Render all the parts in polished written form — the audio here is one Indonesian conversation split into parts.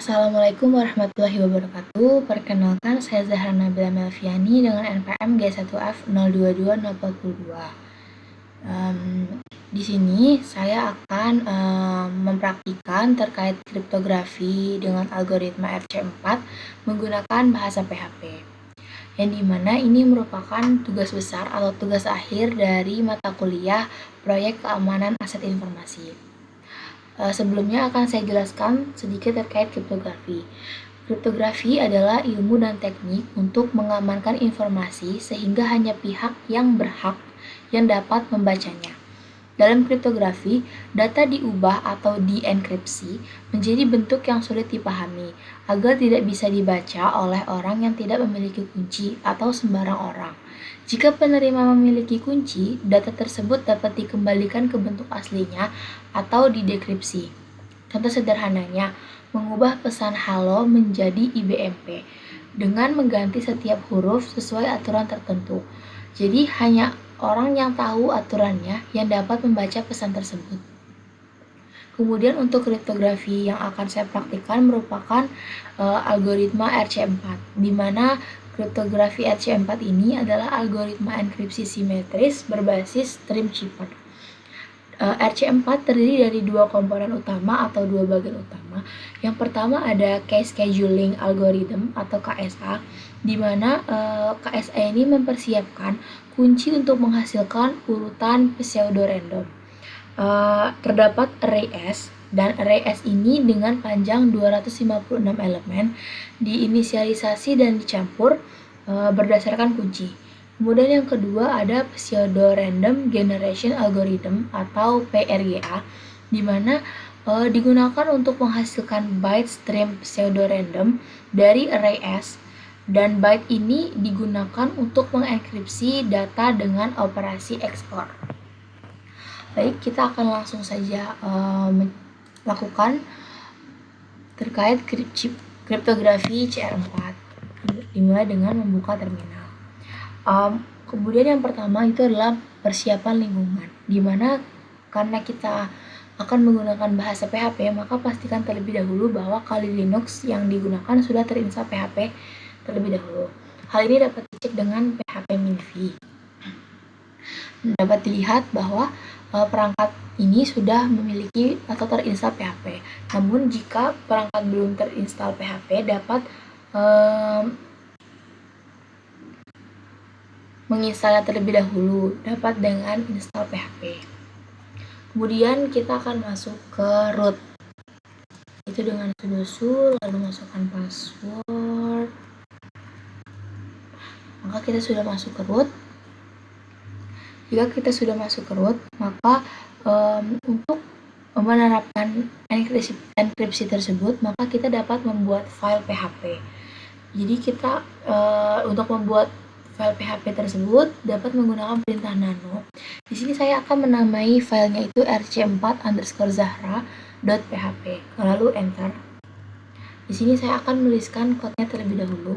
Assalamualaikum warahmatullahi wabarakatuh. Perkenalkan, saya Zahra Nabila Melviani dengan NPM G1F022042. Di sini saya akan mempraktikkan terkait kriptografi dengan algoritma RC4 menggunakan bahasa PHP. Yang dimana ini merupakan tugas besar atau tugas akhir dari mata kuliah Proyek Keamanan Aset Informasi. Sebelumnya akan saya jelaskan sedikit terkait kriptografi. Kriptografi adalah ilmu dan teknik untuk mengamankan informasi sehingga hanya pihak yang berhak yang dapat membacanya. Dalam kriptografi, data diubah atau dienkripsi menjadi bentuk yang sulit dipahami agar tidak bisa dibaca oleh orang yang tidak memiliki kunci atau sembarang orang. Jika penerima memiliki kunci, data tersebut dapat dikembalikan ke bentuk aslinya atau didekripsi. Contoh sederhananya, mengubah pesan halo menjadi IBMP dengan mengganti setiap huruf sesuai aturan tertentu. Jadi hanya orang yang tahu aturannya yang dapat membaca pesan tersebut. Kemudian untuk kriptografi yang akan saya praktikkan merupakan algoritma RC4, di mana kriptografi RC4 ini adalah algoritma enkripsi simetris berbasis stream cipher. RC4 terdiri dari dua komponen utama atau dua bagian utama. Yang pertama ada Case Scheduling Algorithm atau KSA, di mana KSA ini mempersiapkan kunci untuk menghasilkan urutan pseudo-random. Terdapat array S, dan array S ini dengan panjang 256 elemen diinisialisasi dan dicampur berdasarkan kunci. Kemudian yang kedua ada Pseudo Random Generation Algorithm atau PRGA, di mana digunakan untuk menghasilkan byte stream pseudo random dari array S, dan byte ini digunakan untuk mengenkripsi data dengan operasi XOR. Baik, kita akan langsung saja melakukan terkait kriptografi CR4, dimulai dengan membuka terminal. Kemudian yang pertama itu adalah persiapan lingkungan, di mana karena kita akan menggunakan bahasa PHP, maka pastikan terlebih dahulu bahwa Kali Linux yang digunakan sudah terinstall PHP terlebih dahulu. Hal ini dapat dicek dengan PHP minv. Dapat dilihat bahwa perangkat ini sudah memiliki atau terinstall PHP. Namun jika perangkat belum terinstall PHP, dapat menginstalnya terlebih dahulu, dapat dengan install PHP. Kemudian kita akan masuk ke root. Itu dengan sudo lalu masukkan password. Maka kita sudah masuk ke root. Jika kita sudah masuk ke root, maka untuk menerapkan enkripsi tersebut, maka kita dapat membuat file PHP. Jadi kita untuk membuat file PHP tersebut dapat menggunakan perintah nano. Di sini saya akan menamai filenya itu rc4_zahra.php. Lalu enter. Di sini saya akan menuliskan kodenya terlebih dahulu.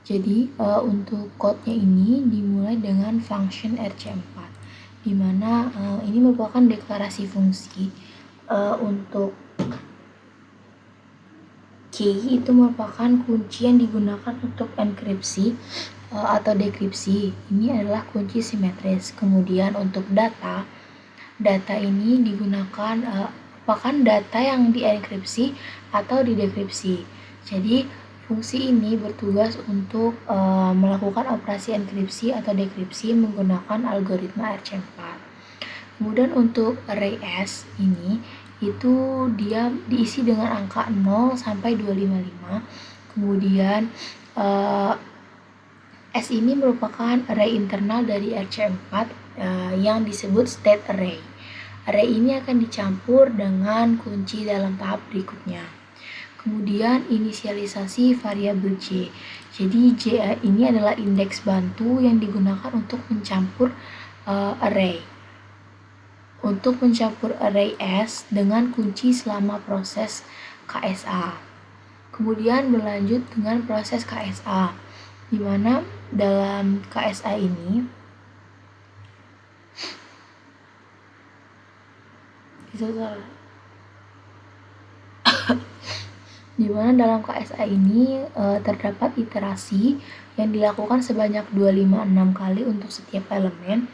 Jadi untuk code-nya ini dimulai dengan function RC4, di mana ini merupakan deklarasi fungsi. Untuk key itu merupakan kunci yang digunakan untuk enkripsi atau dekripsi. Ini adalah kunci simetris. Kemudian untuk data ini digunakan merupakan data yang dienkripsi atau didekripsi. Jadi fungsi ini bertugas untuk melakukan operasi enkripsi atau dekripsi menggunakan algoritma RC4. Kemudian untuk array S ini itu dia diisi dengan angka 0 sampai 255. Kemudian S ini merupakan array internal dari RC4 yang disebut state array. Array ini akan dicampur dengan kunci dalam tahap berikutnya. Kemudian inisialisasi variabel J. Jadi J ini adalah indeks bantu yang digunakan untuk mencampur array. Untuk mencampur array S dengan kunci selama proses KSA. Kemudian berlanjut dengan proses KSA, di mana dalam KSA ini terdapat iterasi yang dilakukan sebanyak 256 kali untuk setiap elemen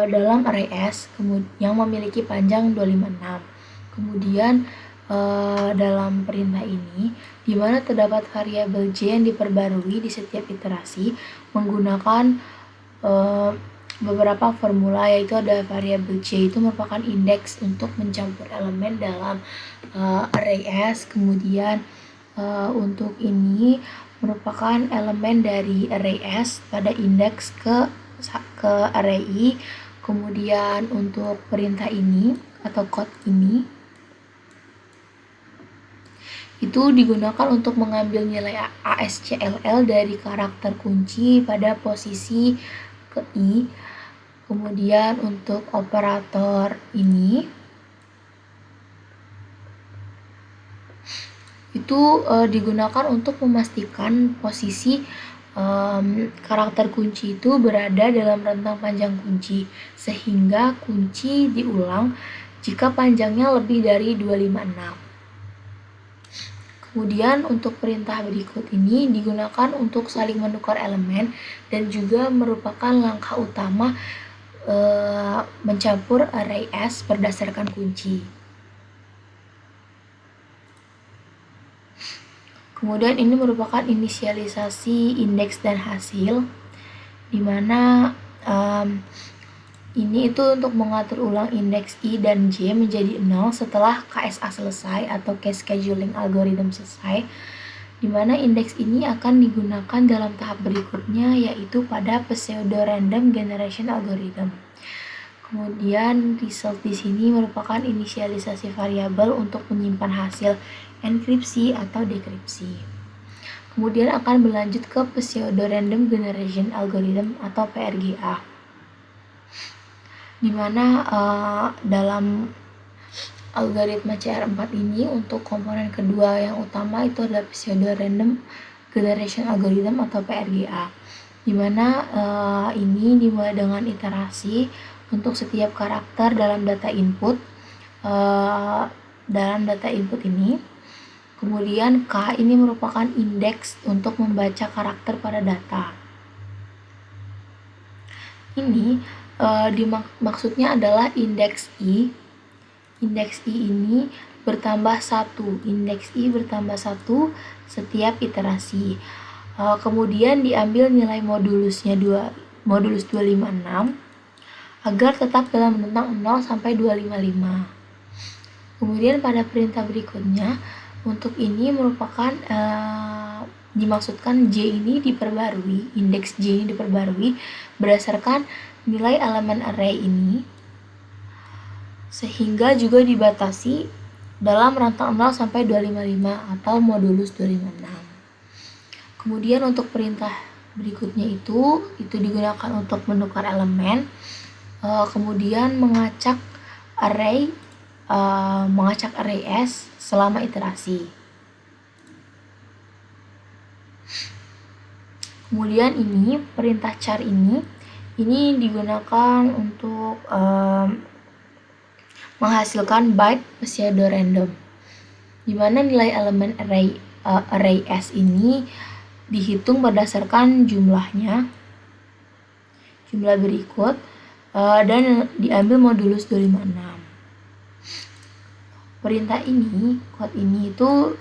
dalam array S yang memiliki panjang 256. Kemudian dalam perintah ini di mana terdapat variabel J yang diperbarui di setiap iterasi menggunakan beberapa formula, yaitu ada variabel J itu merupakan indeks untuk mencampur elemen dalam array S. Kemudian untuk ini merupakan elemen dari array S pada indeks ke array I. Kemudian untuk perintah ini atau code ini itu digunakan untuk mengambil nilai ASCLL dari karakter kunci pada posisi ke I. Kemudian untuk operator ini itu digunakan untuk memastikan posisi karakter kunci itu berada dalam rentang panjang kunci, sehingga kunci diulang jika panjangnya lebih dari 256. Kemudian untuk perintah berikut ini digunakan untuk saling menukar elemen dan juga merupakan langkah utama mencampur array S berdasarkan kunci. Kemudian ini merupakan inisialisasi indeks dan hasil, di mana ini itu untuk mengatur ulang indeks I dan J menjadi 0 setelah KSA selesai atau case scheduling algorithm selesai, di mana indeks ini akan digunakan dalam tahap berikutnya, yaitu pada pseudo random generation algorithm. Kemudian result di sini merupakan inisialisasi variabel untuk menyimpan hasil enkripsi atau dekripsi. Kemudian akan berlanjut ke pseudo random generation algorithm atau PRGA, di mana dalam algoritma CR4 ini untuk komponen kedua yang utama itu adalah pseudo random generation algorithm atau PRGA, di mana ini dimulai dengan iterasi untuk setiap karakter dalam data input ini. Kemudian K ini merupakan indeks untuk membaca karakter pada data. Ini maksudnya adalah indeks I. Indeks I ini bertambah 1. Indeks I bertambah 1 setiap iterasi. Kemudian diambil nilai modulus 256 agar tetap dalam rentang 0 sampai 255. Kemudian pada perintah berikutnya, untuk ini merupakan dimaksudkan J ini diperbarui, indeks J ini diperbarui berdasarkan nilai elemen array ini, sehingga juga dibatasi dalam rentang 0 sampai 255 atau modulus 256. Kemudian untuk perintah berikutnya itu digunakan untuk menukar elemen, kemudian mengacak array S selama iterasi. Kemudian ini perintah char ini digunakan untuk menghasilkan byte pseudo random, di mana nilai elemen array S ini dihitung berdasarkan jumlah berikut dan diambil modulus 256. Perintah ini, code ini itu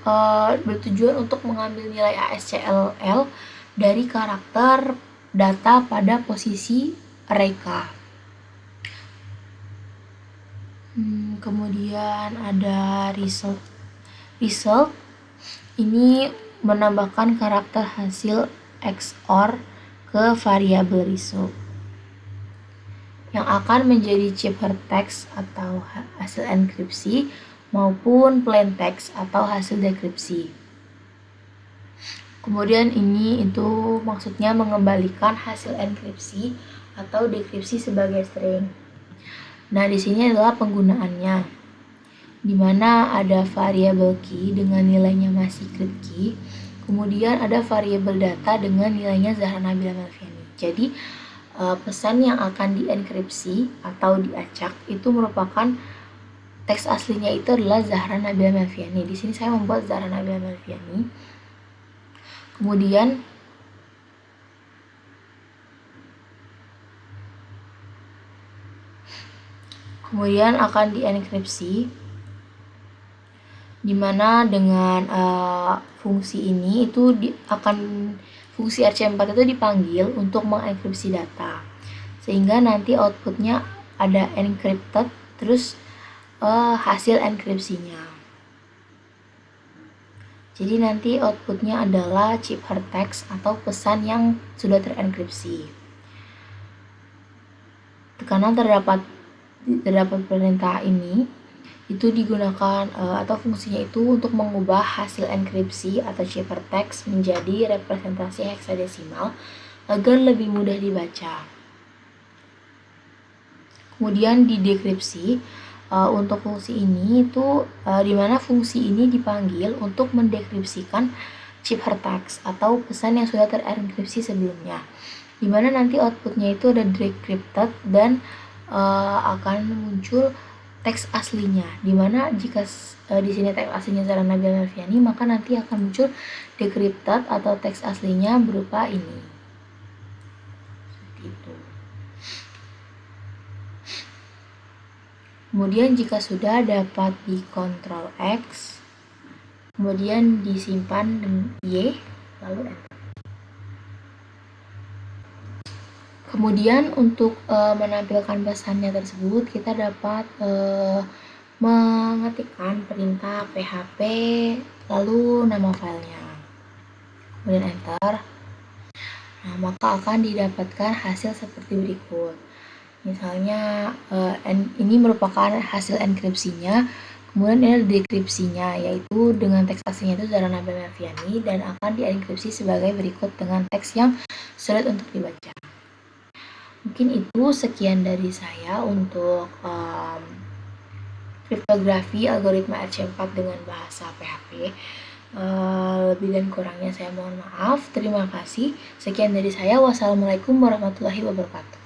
bertujuan untuk mengambil nilai ASCII dari karakter data pada posisi array K. Kemudian ada result. Result ini menambahkan karakter hasil XOR ke variabel result yang akan menjadi ciphertext atau hasil enkripsi maupun plain text atau hasil dekripsi. Kemudian ini itu maksudnya mengembalikan hasil enkripsi atau dekripsi sebagai string. Nah, di sini adalah penggunaannya, di mana ada variabel key dengan nilainya masih secret key, kemudian ada variabel data dengan nilainya Zahra Nabila Melviani. Jadi pesan yang akan dienkripsi atau diacak itu merupakan teks aslinya itu adalah Zahra Nabila Melviani. Di sini saya membuat Zahra Nabila Melviani. Kemudian akan dienkripsi, dimana dengan fungsi ini itu fungsi RC4 itu dipanggil untuk mengenkripsi data, sehingga nanti outputnya ada encrypted terus hasil enkripsinya. Jadi nanti outputnya adalah ciphertext atau pesan yang sudah terenkripsi. Karena terdapat perintah ini itu digunakan atau fungsinya itu untuk mengubah hasil enkripsi atau ciphertext menjadi representasi heksadesimal agar lebih mudah dibaca. Kemudian di dekripsi untuk fungsi ini itu di mana fungsi ini dipanggil untuk mendekripsikan ciphertext atau pesan yang sudah terenkripsi sebelumnya, di mana nanti outputnya itu ada decrypted dan akan muncul teks aslinya, di mana jika di sini teks aslinya Zahra Nabila Melviani, maka nanti akan muncul decrypted atau teks aslinya berupa ini. Seperti itu. Kemudian jika sudah dapat di Ctrl X, kemudian disimpan dengan Y, lalu enter. Kemudian untuk menampilkan pesannya tersebut, kita dapat mengetikkan perintah php lalu nama filenya, kemudian enter. Nah, maka akan didapatkan hasil seperti berikut. Misalnya ini merupakan hasil enkripsinya, kemudian ini dekripsinya, yaitu dengan teks aslinya itu Zahra Nabila Melviani dan akan dienkripsi sebagai berikut dengan teks yang sulit untuk dibaca. Mungkin itu sekian dari saya untuk kriptografi algoritma RC4 dengan bahasa PHP. Lebih dan kurangnya saya mohon maaf. Terima kasih. Sekian dari saya. Wassalamualaikum warahmatullahi wabarakatuh.